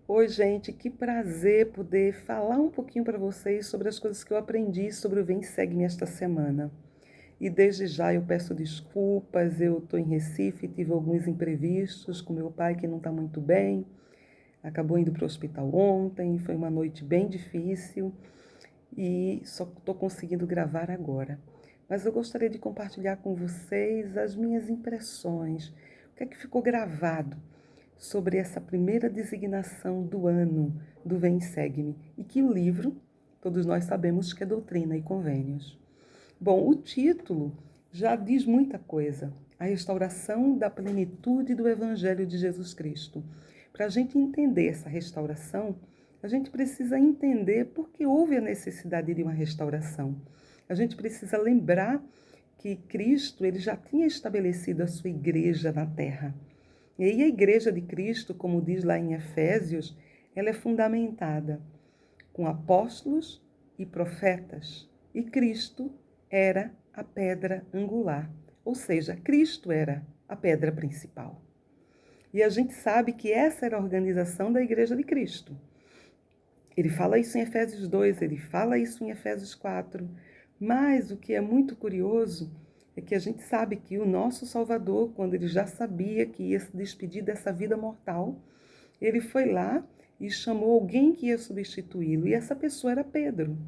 Oi, gente, que prazer poder falar um pouquinho para vocês sobre as coisas que eu aprendi sobre o Vem Segue-me esta semana. E desde já eu peço desculpas, eu estou em Recife, tive alguns imprevistos com meu pai que não está muito bem, acabou indo para o hospital ontem, foi uma noite bem difícil e só estou conseguindo gravar agora. Mas eu gostaria de compartilhar com vocês as minhas impressões, o que é que ficou gravado sobre essa primeira designação do ano do Vem Segue-me, e que o livro, todos nós sabemos que é Doutrina e Convênios. Bom, o título já diz muita coisa. A restauração da plenitude do Evangelho de Jesus Cristo. Para a gente entender essa restauração, a gente precisa entender por que houve a necessidade de uma restauração. A gente precisa lembrar que Cristo ele já tinha estabelecido a sua igreja na terra. E aí a igreja de Cristo, como diz lá em Efésios, ela é fundamentada com apóstolos e profetas. E Cristo era a pedra angular, ou seja, Cristo era a pedra principal. E a gente sabe que essa era a organização da igreja de Cristo. Ele fala isso em Efésios 2, ele fala isso em Efésios 4. Mas o que é muito curioso é que a gente sabe que o nosso Salvador, quando ele já sabia que ia se despedir dessa vida mortal, ele foi lá e chamou alguém que ia substituí-lo. E essa pessoa era Pedro.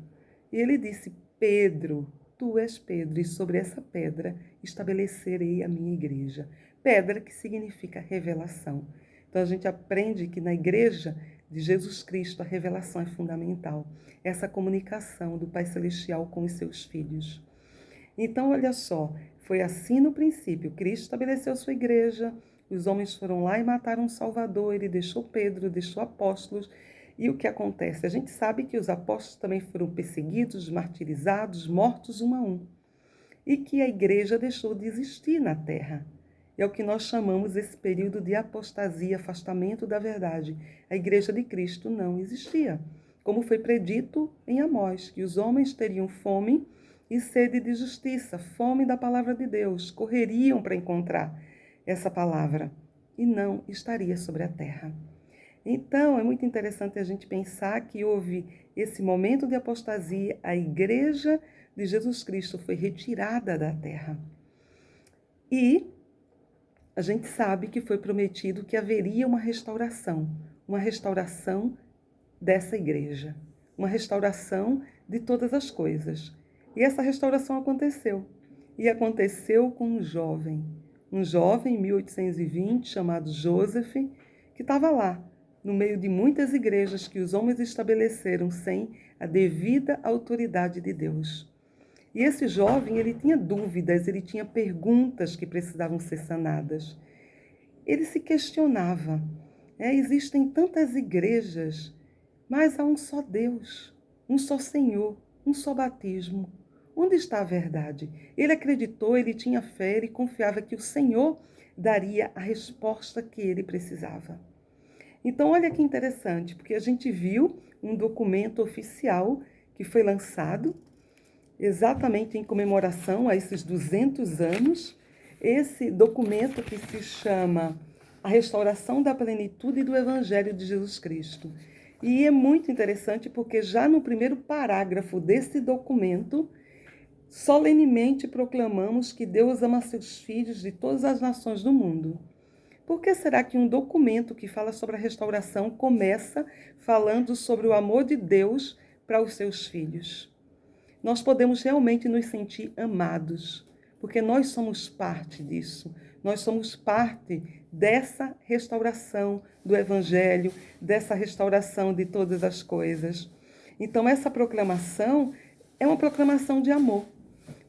E ele disse: Pedro, tu és Pedro, e sobre essa pedra estabelecerei a minha igreja. Pedra que significa revelação. Então a gente aprende que na igreja de Jesus Cristo a revelação é fundamental. Essa comunicação do Pai Celestial com os seus filhos. Então, olha só, foi assim no princípio. Cristo estabeleceu sua igreja, os homens foram lá e mataram um Salvador, ele deixou Pedro, deixou apóstolos. E o que acontece? A gente sabe que os apóstolos também foram perseguidos, martirizados, mortos um a um. E que a igreja deixou de existir na terra. É o que nós chamamos esse período de apostasia, afastamento da verdade. A igreja de Cristo não existia. Como foi predito em Amós, que os homens teriam fome e sede de justiça, fome da palavra de Deus, correriam para encontrar essa palavra e não estaria sobre a terra. Então, é muito interessante a gente pensar que houve esse momento de apostasia, a igreja de Jesus Cristo foi retirada da terra. E a gente sabe que foi prometido que haveria uma restauração dessa igreja, uma restauração de todas as coisas. E essa restauração aconteceu. E aconteceu com um jovem em 1820 chamado Joseph, que estava lá, no meio de muitas igrejas que os homens estabeleceram sem a devida autoridade de Deus. E esse jovem, ele tinha dúvidas, ele tinha perguntas que precisavam ser sanadas. Ele se questionava, existem tantas igrejas, mas há um só Deus, um só Senhor, um só batismo. Onde está a verdade? Ele acreditou, ele tinha fé, ele confiava que o Senhor daria a resposta que ele precisava. Então, olha que interessante, porque a gente viu um documento oficial que foi lançado exatamente em comemoração a esses 200 anos, esse documento que se chama A Restauração da Plenitude do Evangelho de Jesus Cristo. E é muito interessante porque já no primeiro parágrafo desse documento, solenemente proclamamos que Deus ama seus filhos de todas as nações do mundo. Por que será que um documento que fala sobre a restauração começa falando sobre o amor de Deus para os seus filhos? Nós podemos realmente nos sentir amados, porque nós somos parte disso. Nós somos parte dessa restauração do Evangelho, dessa restauração de todas as coisas. Então, essa proclamação é uma proclamação de amor.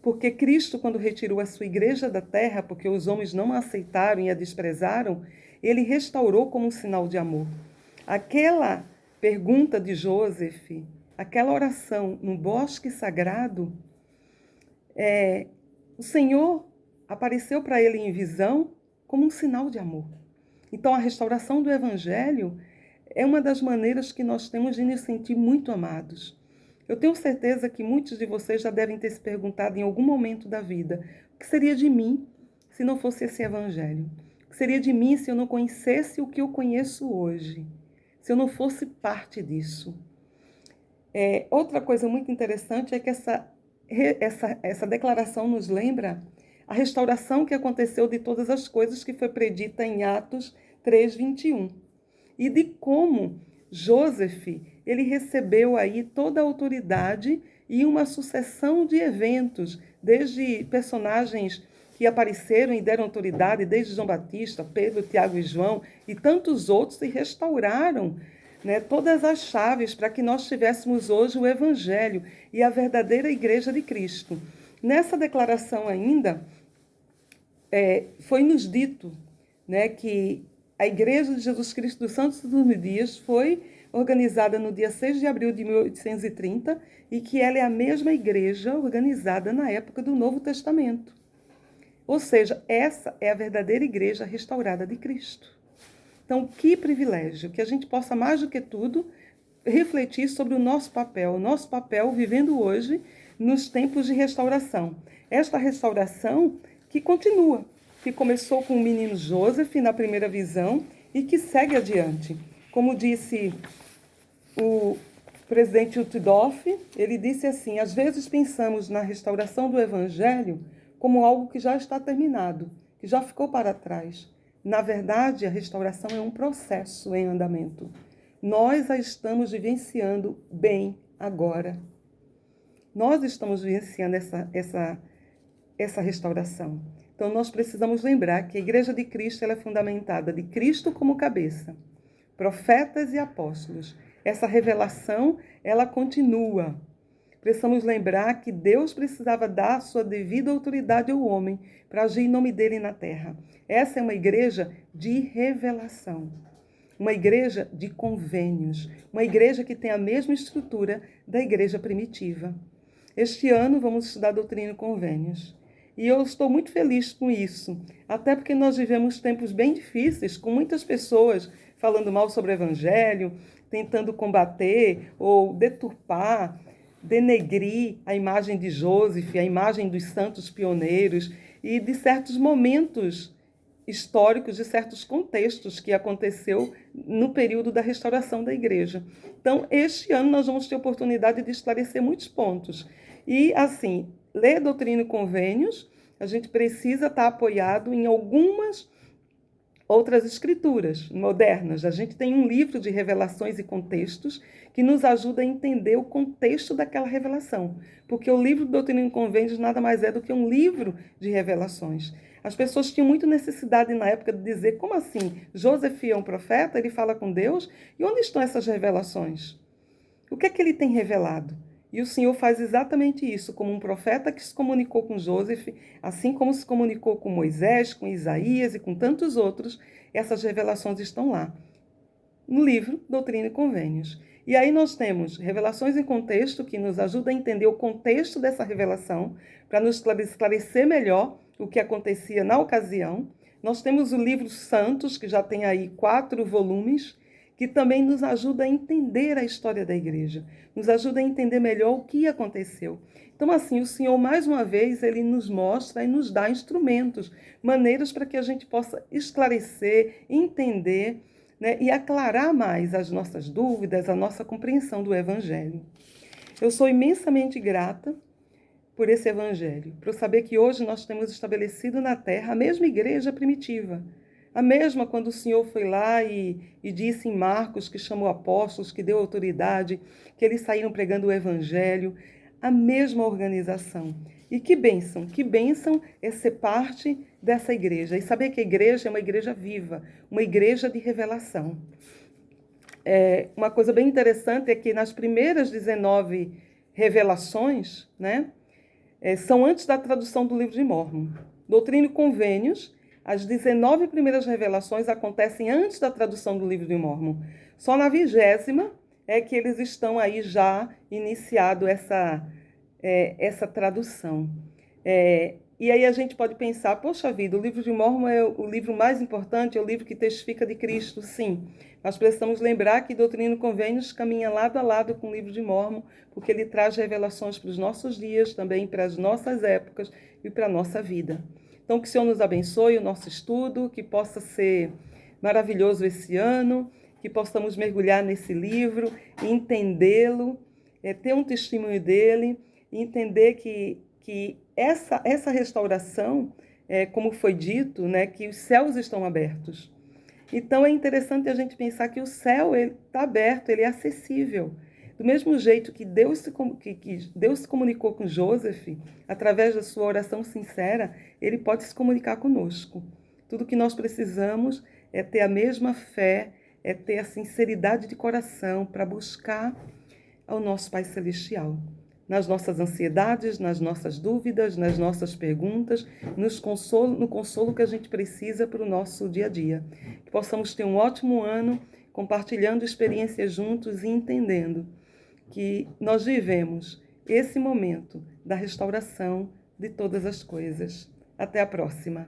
Porque Cristo, quando retirou a sua igreja da terra, porque os homens não a aceitaram e a desprezaram, ele restaurou como um sinal de amor. Aquela pergunta de Joseph, aquela oração no bosque sagrado, o Senhor apareceu para ele em visão como um sinal de amor. Então, a restauração do Evangelho é uma das maneiras que nós temos de nos sentir muito amados. Eu tenho certeza que muitos de vocês já devem ter se perguntado em algum momento da vida: o que seria de mim se não fosse esse Evangelho? O que seria de mim se eu não conhecesse o que eu conheço hoje? se eu não fosse parte disso. Outra coisa muito interessante é que essa declaração nos lembra a restauração que aconteceu de todas as coisas que foi predita em Atos 3:21. E de como Joseph, ele recebeu aí toda a autoridade e uma sucessão de eventos, desde personagens que apareceram e deram autoridade, desde João Batista, Pedro, Tiago e João, e tantos outros, e restauraram, né, todas as chaves para que nós tivéssemos hoje o Evangelho e a verdadeira Igreja de Cristo. Nessa declaração ainda, foi nos dito, né, que a Igreja de Jesus Cristo dos Santos dos Dias foi organizada no dia 6 de abril de 1830 e que ela é a mesma igreja organizada na época do Novo Testamento. Ou seja, essa é a verdadeira igreja restaurada de Cristo. Então, que privilégio, que a gente possa, mais do que tudo, refletir sobre o nosso papel vivendo hoje nos tempos de restauração. Esta restauração que continua, que começou com o menino Joseph na primeira visão e que segue adiante. Como disse o presidente Uchtdorf, ele disse assim: às vezes pensamos na restauração do Evangelho como algo que já está terminado, que já ficou para trás. Na verdade, a restauração é um processo em andamento. Nós a estamos vivenciando bem agora. Nós estamos vivenciando essa restauração. Então, nós precisamos lembrar que a Igreja de Cristo ela é fundamentada de Cristo como cabeça, profetas e apóstolos. Essa revelação, ela continua. Precisamos lembrar que Deus precisava dar sua devida autoridade ao homem para agir em nome dele na terra. Essa é uma igreja de revelação, uma igreja de convênios, uma igreja que tem a mesma estrutura da igreja primitiva. Este ano vamos estudar doutrina e convênios. E eu estou muito feliz com isso, até porque nós vivemos tempos bem difíceis, com muitas pessoas falando mal sobre o Evangelho, tentando combater ou deturpar, denegrir a imagem de Joseph, a imagem dos santos pioneiros e de certos momentos históricos, de certos contextos que aconteceu no período da restauração da igreja. Então, este ano nós vamos ter a oportunidade de esclarecer muitos pontos. E, assim, ler doutrina e convênios, a gente precisa estar apoiado em algumas outras escrituras modernas. A gente tem um livro de revelações e contextos que nos ajuda a entender o contexto daquela revelação. Porque o livro de Doutrina e Convênios nada mais é do que um livro de revelações. As pessoas tinham muita necessidade na época de dizer, como assim? Joseph é um profeta, ele fala com Deus? E onde estão essas revelações? O que é que ele tem revelado? E o Senhor faz exatamente isso, como um profeta que se comunicou com Joseph, assim como se comunicou com Moisés, com Isaías e com tantos outros, essas revelações estão lá, no livro Doutrina e Convênios. E aí nós temos revelações em contexto, que nos ajuda a entender o contexto dessa revelação, para nos esclarecer melhor o que acontecia na ocasião. Nós temos o livro Santos, que já tem aí 4 volumes, que também nos ajuda a entender a história da igreja, nos ajuda a entender melhor o que aconteceu. Então, assim, o Senhor, mais uma vez, ele nos mostra e nos dá instrumentos, maneiras para que a gente possa esclarecer, entender, né, e aclarar mais as nossas dúvidas, a nossa compreensão do Evangelho. Eu sou imensamente grata por esse Evangelho, por saber que hoje nós temos estabelecido na terra a mesma igreja primitiva, a mesma quando o Senhor foi lá e disse em Marcos, que chamou apóstolos, que deu autoridade, que eles saíram pregando o Evangelho, a mesma organização. E que bênção é ser parte dessa igreja. E saber que a igreja é uma igreja viva, uma igreja de revelação. Uma coisa bem interessante é que nas primeiras 19 revelações, né, são antes da tradução do livro de Mórmon. Doutrina e Convênios, as 19 primeiras revelações acontecem antes da tradução do livro de Mórmon. Só na 20ª é que eles estão aí já iniciado essa tradução. E aí a gente pode pensar, poxa vida, o livro de Mórmon é o livro mais importante, é o livro que testifica de Cristo, sim. Mas precisamos lembrar que Doutrina e Convênios caminha lado a lado com o livro de Mórmon, porque ele traz revelações para os nossos dias, também para as nossas épocas e para a nossa vida. Então, que o Senhor nos abençoe o nosso estudo, que possa ser maravilhoso esse ano que possamos mergulhar nesse livro, entendê-lo, ter um testemunho dele, e entender que essa restauração, como foi dito, né, que os céus estão abertos. Então é interessante a gente pensar que o céu está aberto, ele é acessível. Do mesmo jeito que Deus se comunicou com Joseph, através da sua oração sincera, ele pode se comunicar conosco. Tudo que nós precisamos é ter a mesma fé, é ter a sinceridade de coração para buscar ao nosso Pai Celestial. Nas nossas ansiedades, nas nossas dúvidas, nas nossas perguntas, no consolo que a gente precisa para o nosso dia a dia. Que possamos ter um ótimo ano, compartilhando experiências juntos e entendendo que nós vivemos esse momento da restauração de todas as coisas. Até a próxima!